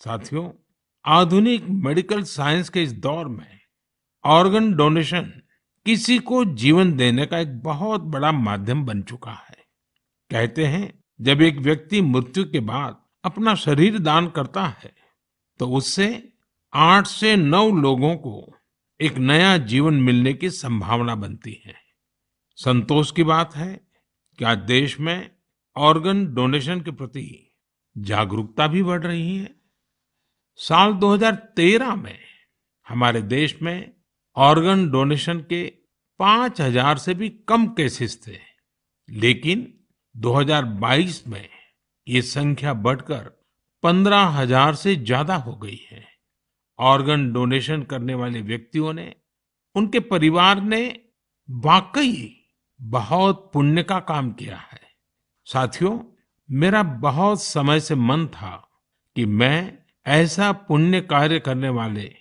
साथियों, आधुनिक medical science के इस दौर में ऑर्गन डोनेशन किसी को जीवन देने का एक बहुत बड़ा माध्यम बन चुका है। कहते हैं, जब एक व्यक्ति मृत्यु के बाद अपना शरीर दान करता है तो उससे 8 से 9 लोगों को एक नया जीवन मिलने की संभावना बनती है। संतोष की बात है कि आज देश में ऑर्गन डोनेशन के प्रति जागरूकता भी बढ़ रही है। साल 2013 में हमारे देश में ऑर्गन डोनेशन के 5,000 से भी कम केसेस थे, लेकिन 2022 में ये संख्या बढ़कर 15,000 से ज्यादा हो गई है। ऑर्गन डोनेशन करने वाले व्यक्तियों ने, उनके परिवार ने वाकई बहुत पुण्य का काम किया है। साथियों, मेरा बहुत समय से मन था कि मैं ऐसा पुण्य कार्य करने वाले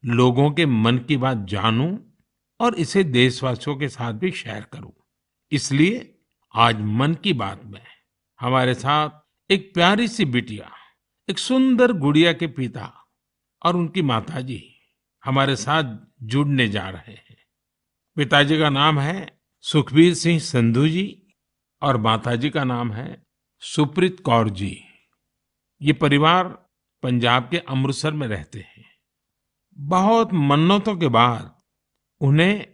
लोगों के मन की बात जानूं और इसे देशवासियों के साथ भी शेयर करूं। इसलिए आज मन की बात में हमारे साथ एक प्यारी सी बिटिया, एक सुंदर गुड़िया के पिता और उनकी माताजी हमारे साथ जुड़ने जा रहे हैं। पिताजी का नाम है सुखबीर सिंह संधू जी और माताजी का नाम है सुप्रीत कौर जी। ये परिवार पंजाब के अमृतसर में रहते हैं। बहुत मन्नतों के बाद उन्हें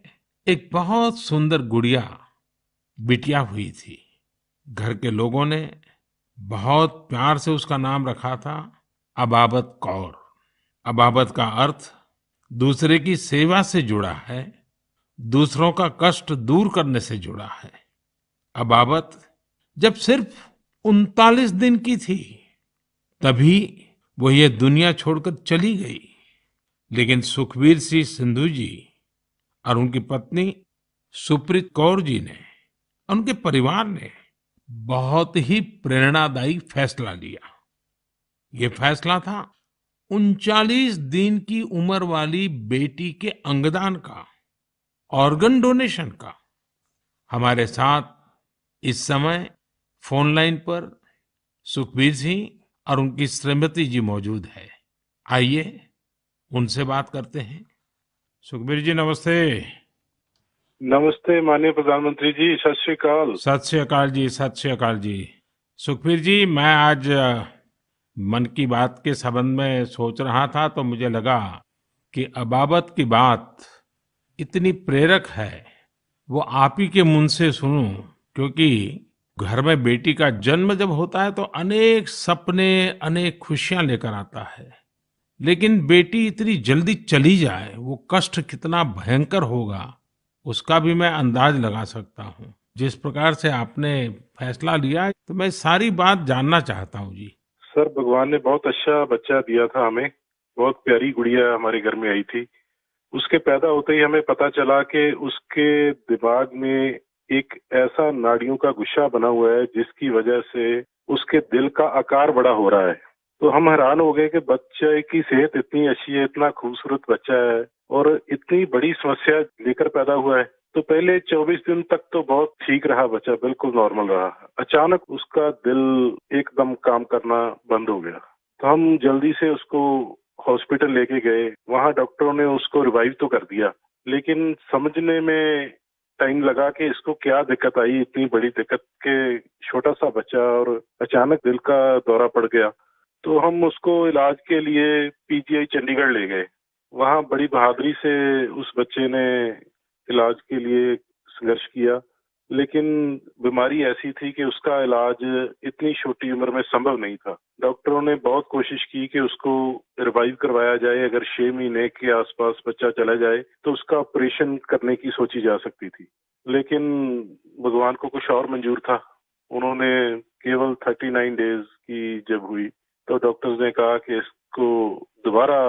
एक बहुत सुंदर गुड़िया, बिटिया हुई थी। घर के लोगों ने बहुत प्यार से उसका नाम रखा था अबाबत कौर। अबाबत का अर्थ दूसरे की सेवा से जुड़ा है, दूसरों का कष्ट दूर करने से जुड़ा है। अबाबत जब सिर्फ 39 दिन की थी, तभी वो ये दुनिया छोड़कर चली गई। लेकिन सुखबीर सिंह सिंधु जी और उनकी पत्नी सुप्रीत कौर जी ने, उनके परिवार ने बहुत ही प्रेरणादायी फैसला लिया। ये फैसला था 39 दिन की उम्र वाली बेटी के अंगदान का, ऑर्गन डोनेशन का। हमारे साथ इस समय फोन लाइन पर सुखबीर सिंह और उनकी श्रीमती जी मौजूद है। आइए उनसे बात करते हैं। सुखबीर जी, नमस्ते। नमस्ते माननीय प्रधानमंत्री जी, सत श्री अकाल। सत श्री अकाल जी, सत श्री अकाल जी। सुखबीर जी, मैं आज मन की बात के संबंध में सोच रहा था तो मुझे लगा कि अबाबत की बात इतनी प्रेरक है, वो आप ही के मुंह से सुनूं। क्योंकि घर में बेटी का जन्म जब होता है तो अनेक सपने, अनेक खुशियां लेकर आता है। लेकिन बेटी इतनी जल्दी चली जाए, वो कष्ट कितना भयंकर होगा, उसका भी मैं अंदाज लगा सकता हूँ। जिस प्रकार से आपने फैसला लिया, तो मैं सारी बात जानना चाहता हूँ जी। सर, भगवान ने बहुत अच्छा बच्चा दिया था हमें। बहुत प्यारी गुड़िया हमारे घर में आई थी। उसके पैदा होते ही हमें पता चला कि उसके दिमाग में एक ऐसा नाड़ियों का गुच्छा बना हुआ है जिसकी वजह से उसके दिल का आकार बड़ा हो रहा है। तो हम हैरान हो गए कि बच्चे की सेहत इतनी अच्छी है, इतना खूबसूरत बच्चा है और इतनी बड़ी समस्या लेकर पैदा हुआ है। तो पहले 24 दिन तक तो बहुत ठीक रहा बच्चा, बिल्कुल नॉर्मल रहा। अचानक उसका दिल एकदम काम करना बंद हो गया। तो हम जल्दी से उसको हॉस्पिटल लेके गए। वहाँ डॉक्टरों ने उसको रिवाइव तो कर दिया, लेकिन समझने में टाइम लगा कि इसको क्या दिक्कत आई, इतनी बड़ी दिक्कत के छोटा सा बच्चा और अचानक दिल का दौरा पड़ गया। तो हम उसको इलाज के लिए पीजीआई चंडीगढ़ ले गए। वहाँ बड़ी बहादुरी से उस बच्चे ने इलाज के लिए संघर्ष किया, लेकिन बीमारी ऐसी थी कि उसका इलाज इतनी छोटी उम्र में संभव नहीं था। डॉक्टरों ने बहुत कोशिश की कि उसको रिवाइव करवाया जाए। अगर 6 महीने के आसपास बच्चा चला जाए तो उसका ऑपरेशन करने की सोची जा सकती थी, लेकिन भगवान को कुछ और मंजूर था। उन्होंने केवल 39 डेज की जब हुई तो डॉक्टर्स ने कहा कि इसको दोबारा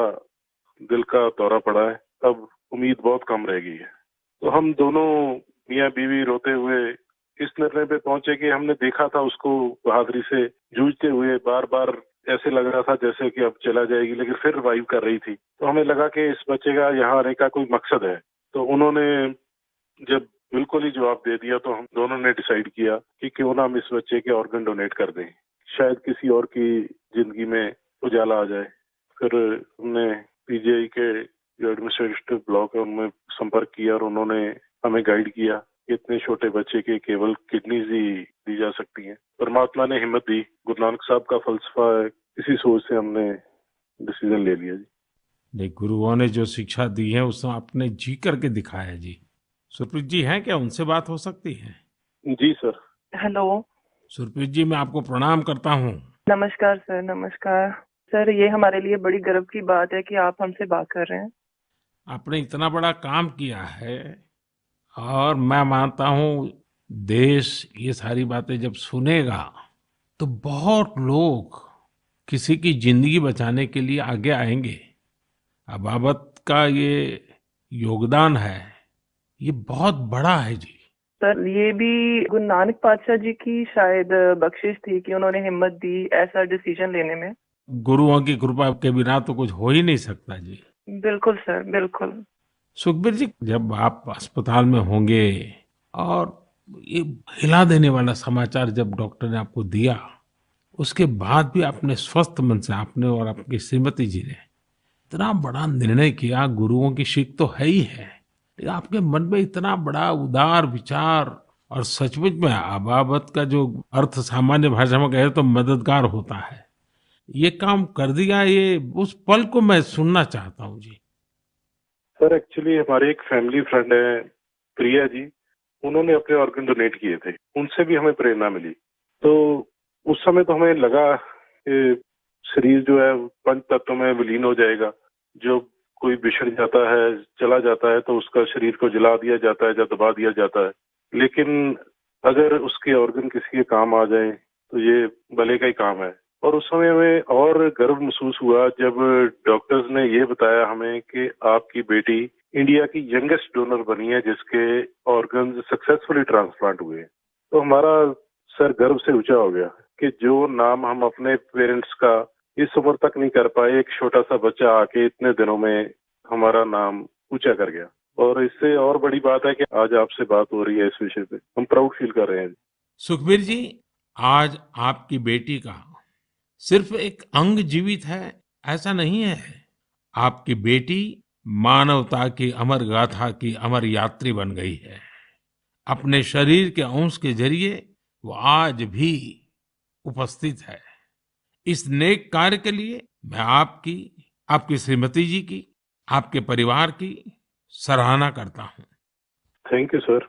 दिल का दौरा पड़ा है, अब उम्मीद बहुत कम रह गई है। तो हम दोनों मियाँ बीवी रोते हुए इस निर्णय पे पहुंचे कि हमने देखा था उसको बहादुरी से जूझते हुए, बार बार ऐसे लग रहा था जैसे कि अब चला जाएगी, लेकिन फिर रिवाइव कर रही थी। तो हमें लगा कि इस बच्चे का यहाँ आने का कोई मकसद है। तो उन्होंने जब बिल्कुल ही जवाब दे दिया तो हम दोनों ने डिसाइड किया कि क्यों ना हम इस बच्चे के ऑर्गन डोनेट कर दें। शायद किसी और की जिंदगी में उजाला आ जाए। फिर हमने पीजीआई के जो एडमिनिस्ट्रेटिव ब्लॉक है उनमें संपर्क किया और उन्होंने हमें गाइड किया कि इतने छोटे बच्चे के केवल किडनीज ही दी जा सकती हैं। परमात्मा ने हिम्मत दी, गुरु नानक साहब का फलसफा है, इसी सोच से हमने डिसीजन ले लिया जी। नहीं, गुरुओं ने जो शिक्षा दी है उसको आपने जी करके दिखाया जी। सुरप्रीत जी हैं क्या, उनसे बात हो सकती है? जी सर। हेलो। सुरप्रीत जी, मैं आपको प्रणाम करता हूँ। नमस्कार सर, नमस्कार। सर, ये हमारे लिए बड़ी गर्व की बात है कि आप हमसे बात कर रहे हैं। आपने इतना बड़ा काम किया है और मैं मानता हूँ देश ये सारी बातें जब सुनेगा तो बहुत लोग किसी की जिंदगी बचाने के लिए आगे आएंगे। अबाबत का ये योगदान है, ये बहुत बड़ा है जी। सर, ये भी गुरु नानक पातशाह जी की शायद बख्शिश थी कि उन्होंने हिम्मत दी ऐसा डिसीजन लेने में। गुरुओं की कृपा के बिना तो कुछ हो ही नहीं सकता जी। बिल्कुल सर, बिल्कुल। सुखबीर जी, जब आप अस्पताल में होंगे और ये हिला देने वाला समाचार जब डॉक्टर ने आपको दिया, उसके बाद भी आपने स्वस्थ मन से, आपने और आपकी श्रीमती जी ने इतना बड़ा निर्णय किया। गुरुओं की सीख तो है ही है, लेकिन आपके मन में इतना बड़ा उदार विचार, और सचमुच में अबाबत का जो अर्थ सामान्य भाषा में कहे तो मददगार होता है, ये काम कर दिया। ये उस पल को मैं सुनना चाहता हूँ जी। सर एक्चुअली हमारे एक फैमिली फ्रेंड है प्रिया जी, उन्होंने अपने ऑर्गन डोनेट किए थे, उनसे भी हमें प्रेरणा मिली। तो उस समय तो हमें लगा कि शरीर जो है पंच तत्वों में विलीन हो जाएगा, जो कोई बिछड़ जाता है, चला जाता है तो उसका शरीर को जला दिया जाता है या दबा दिया जाता है। लेकिन अगर उसके ऑर्गन किसी के काम आ जाए तो ये भले का ही काम है। और उस समय हमें और गर्व महसूस हुआ जब डॉक्टर्स ने ये बताया हमें कि आपकी बेटी इंडिया की यंगेस्ट डोनर बनी है जिसके ऑर्गन सक्सेसफुली ट्रांसप्लांट हुए हैं। तो हमारा सर गर्व से ऊंचा हो गया कि जो नाम हम अपने पेरेंट्स का इस उम्र तक नहीं कर पाए, एक छोटा सा बच्चा आके इतने दिनों में हमारा नाम ऊंचा कर गया। और इससे और बड़ी बात है कि आज आपसे बात हो रही है इस विषय पे, हम प्राउड फील कर रहे हैं। सुखबीर जी, आज आपकी बेटी का सिर्फ एक अंग जीवित है ऐसा नहीं है। आपकी बेटी मानवता की अमर गाथा की अमर यात्री बन गई है। अपने शरीर के अंश के जरिए वो आज भी उपस्थित है। इस नेक कार्य के लिए मैं आपकी, आपकी श्रीमती जी की, आपके परिवार की सराहना करता हूँ। Thank you sir.